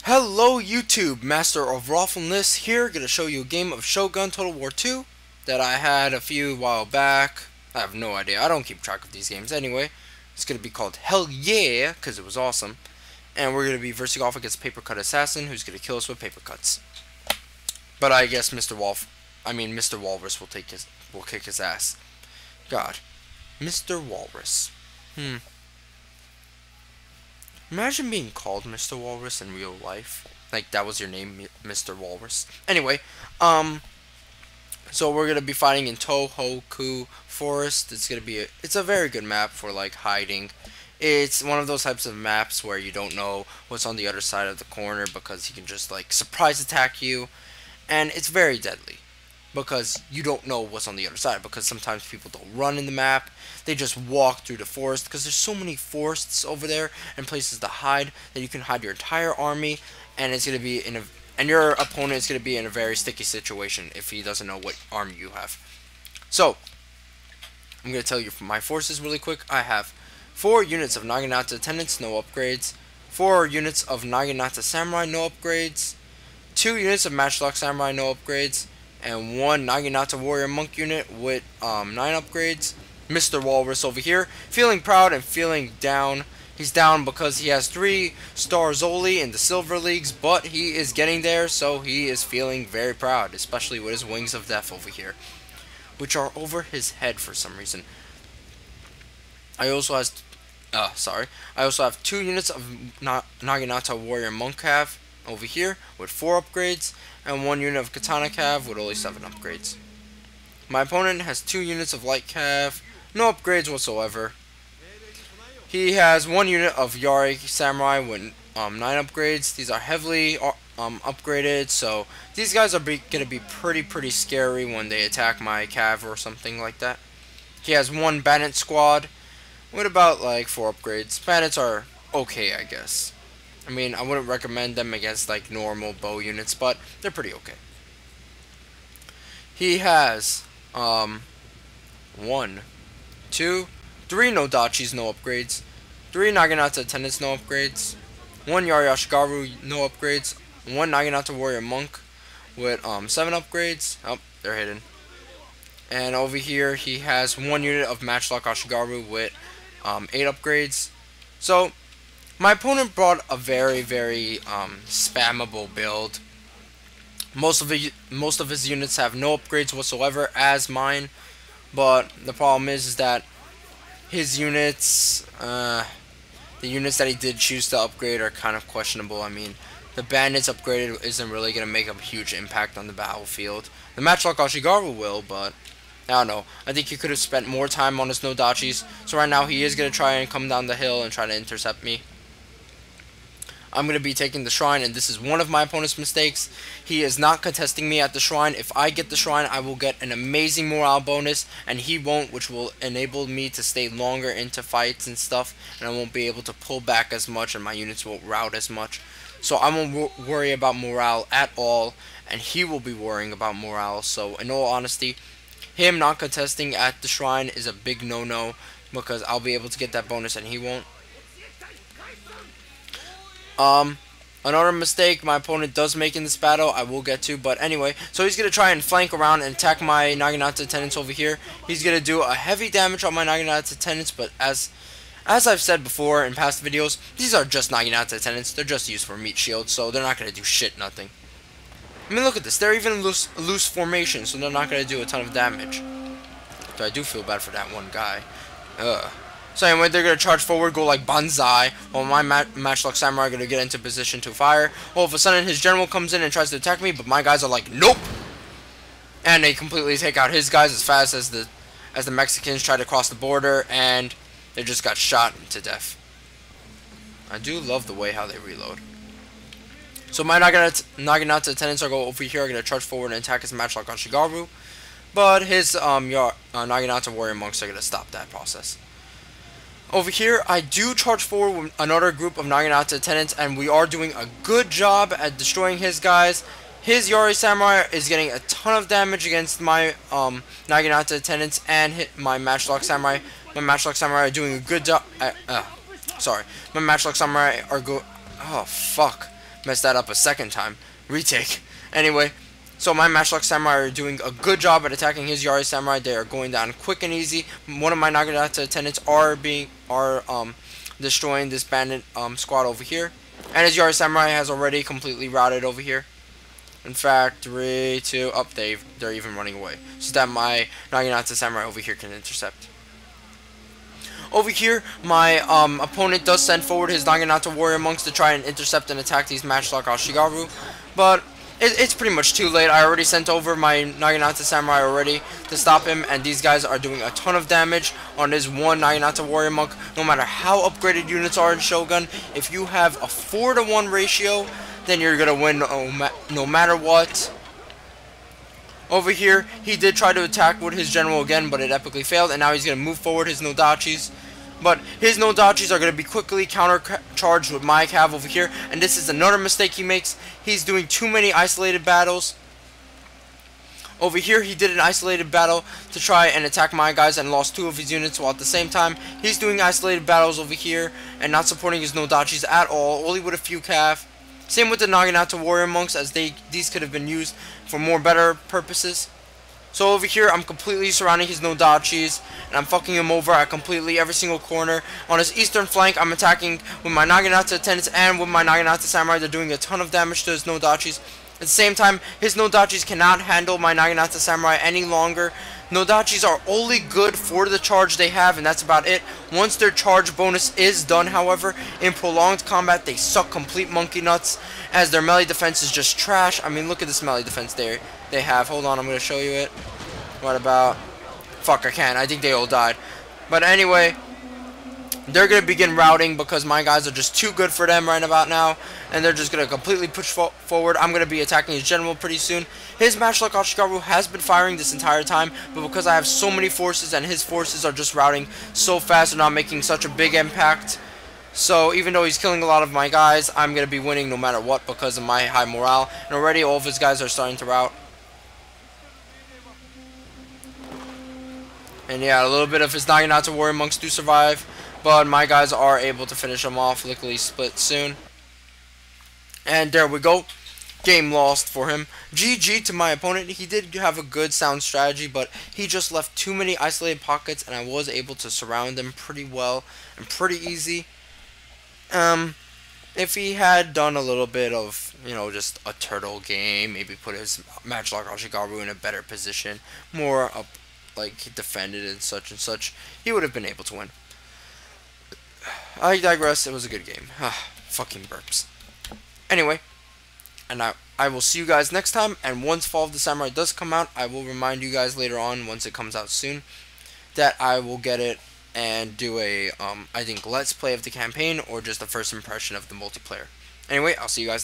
Hello YouTube, Master of Rawfulness here, gonna show you a game of Shogun Total War 2 that I had a few while back. I have no idea, I don't keep track of these games anyway. It's gonna be called Hell Yeah, because it was awesome. And we're gonna be versing off against Paper Cut Assassin, who's gonna kill us with paper cuts. But I guess Mr. Walrus will kick his ass. God. Mr. Walrus. Imagine being called Mr. Walrus in real life. Like, that was your name, Mr. Walrus. Anyway, so we're gonna be fighting in Tohoku Forest. It's a very good map for, like, hiding. It's one of those types of maps where you don't know what's on the other side of the corner because he can just, like, surprise attack you. And it's very deadly because you don't know what's on the other side, because sometimes people don't run in the map, they just walk through the forest, because there's so many forests over there and places to hide that you can hide your entire army, and it's going to be and your opponent is going to be in a very sticky situation if he doesn't know what army you have. So I'm going to tell you from my forces really quick. I have 4 units of Naginata attendants, no upgrades, 4 units of Naginata samurai, no upgrades, 2 units of Matchlock samurai, no upgrades, and 1 Naginata warrior monk unit with 9 upgrades. Mr. Walrus over here, feeling proud and feeling down. He's down because he has 3 stars only in the silver leagues, but he is getting there, so he is feeling very proud, especially with his wings of death over here, which are over his head for some reason. I also have 2 units of Naginata warrior monk cav over here with 4 upgrades, and 1 unit of Katana Cav with only 7 upgrades. My opponent has 2 units of Light Cav, no upgrades whatsoever. He has 1 unit of Yari Samurai with 9 upgrades. These are heavily upgraded, so these guys are going to be pretty scary when they attack my Cav or something like that. He has 1 Bandit Squad with about like 4 upgrades. Bandits are okay, I guess. I mean, I wouldn't recommend them against like normal bow units, but they're pretty okay. He has 1, 2, 3 Nodachis, no upgrades, 3 Naginata attendants, no upgrades, 1 Yari Ashigaru, no upgrades, 1 Naginata warrior monk with 7 upgrades. Oh, they're hidden. And over here he has 1 unit of Matchlock Ashigaru with 8 upgrades. So my opponent brought a very spammable build. Most of his units have no upgrades whatsoever, as mine. But the problem is that his units, the units that he did choose to upgrade, are kind of questionable. I mean, the bandits upgraded isn't really going to make a huge impact on the battlefield. The Matchlock Ashigaru will, but I don't know. I think he could have spent more time on his Nodachis. So right now he is going to try and come down the hill and try to intercept me. I'm going to be taking the shrine, and this is one of my opponent's mistakes. He is not contesting me at the shrine. If I get the shrine, I will get an amazing morale bonus, and he won't, which will enable me to stay longer into fights and stuff, and I won't be able to pull back as much, and my units won't rout as much. So I won't worry about morale at all, and he will be worrying about morale. So in all honesty, him not contesting at the shrine is a big no-no, because I'll be able to get that bonus and he won't. Another mistake my opponent does make in this battle, I will get to, but anyway, so he's going to try and flank around and attack my Naginata attendants over here. He's going to do a heavy damage on my Naginata attendants, but as I've said before in past videos, these are just Naginata attendants. They're just used for meat shields, so they're not going to do shit, nothing. I mean, look at this. They're even loose formation, so they're not going to do a ton of damage. So I do feel bad for that one guy. So anyway, they're going to charge forward, go like banzai, while my Matchlock Samurai are going to get into position to fire. All of a sudden, his general comes in and tries to attack me, but my guys are like, nope! And they completely take out his guys as fast as the Mexicans try to cross the border, and they just got shot to death. I do love the way how they reload. So my Naginata attendants are going over here, are going to charge forward and attack his Matchlock Ashigaru, but his Naginata warrior monks are going to stop that process. Over here, I do charge forward with another group of Naginata attendants, and we are doing a good job at destroying his guys. His Yari Samurai is getting a ton of damage against my Naginata attendants and my Matchlock Samurai. My Matchlock Samurai are doing a good job. My Matchlock Samurai are Oh, fuck. messed that up a second time. Retake. Anyway, so my Matchlock Samurai are doing a good job at attacking his Yari Samurai. They are going down quick and easy. One of my Naginata attendants are destroying this bandit squad over here. And his Yari Samurai has already completely routed over here. In fact, 3, 2, up, they're even running away. So that my Naginata Samurai over here can intercept. Over here, my opponent does send forward his Naginata Warrior Monks to try and intercept and attack these Matchlock Ashigaru. But it's pretty much too late. I already sent over my Naginata Samurai already to stop him, and these guys are doing a ton of damage on this one Naginata Warrior Monk. No matter how upgraded units are in Shogun, if you have a 4-to-1 ratio, then you're going to win no matter what. Over here, he did try to attack with his general again, but it epically failed, and now he's going to move forward his Nodachis. But his Nodachis are going to be quickly counter-charged with my Cav over here, and this is another mistake he makes. He's doing too many isolated battles. Over here, he did an isolated battle to try and attack my guys and lost 2 of his units, while at the same time, he's doing isolated battles over here and not supporting his Nodachis at all, only with a few Cav. Same with the Naginata Warrior Monks, as these could have been used for more better purposes. So over here, I'm completely surrounding his Nodachis, and I'm fucking him over at completely every single corner. On his eastern flank, I'm attacking with my Naginata attendants and with my Naginata Samurai. They're doing a ton of damage to his Nodachis. At the same time, his Nodachis cannot handle my Naginata Samurai any longer. Nodachis are only good for the charge they have, and that's about it. Once their charge bonus is done, however, in prolonged combat, they suck complete monkey nuts, as their melee defense is just trash. I mean, look at this melee defense they have. Hold on, I'm going to show you it. What about... Fuck, I can't. I think they all died. But anyway, they're going to begin routing because my guys are just too good for them right about now. And they're just going to completely push forward. I'm going to be attacking his general pretty soon. His Matchlock Ashigaru has been firing this entire time, but because I have so many forces and his forces are just routing so fast and not making such a big impact. So even though he's killing a lot of my guys, I'm going to be winning no matter what because of my high morale. And already all of his guys are starting to rout. And yeah, a little bit of his Naginata Warrior Monks do survive, but my guys are able to finish them off lickety split soon. And there we go. Game lost for him. GG to my opponent. He did have a good sound strategy, but he just left too many isolated pockets, and I was able to surround them pretty well and pretty easy. If he had done a little bit of, you know, just a turtle game, maybe put his Matchlock Ashigaru in a better position, more up, like he defended and such, he would have been able to win. I digress. It was a good game. Fucking burps. Anyway, and I will see you guys next time, and once Fall of the Samurai does come out, I will remind you guys later on, once it comes out soon, that I will get it and do a, I think, let's play of the campaign, or just a first impression of the multiplayer. Anyway, I'll see you guys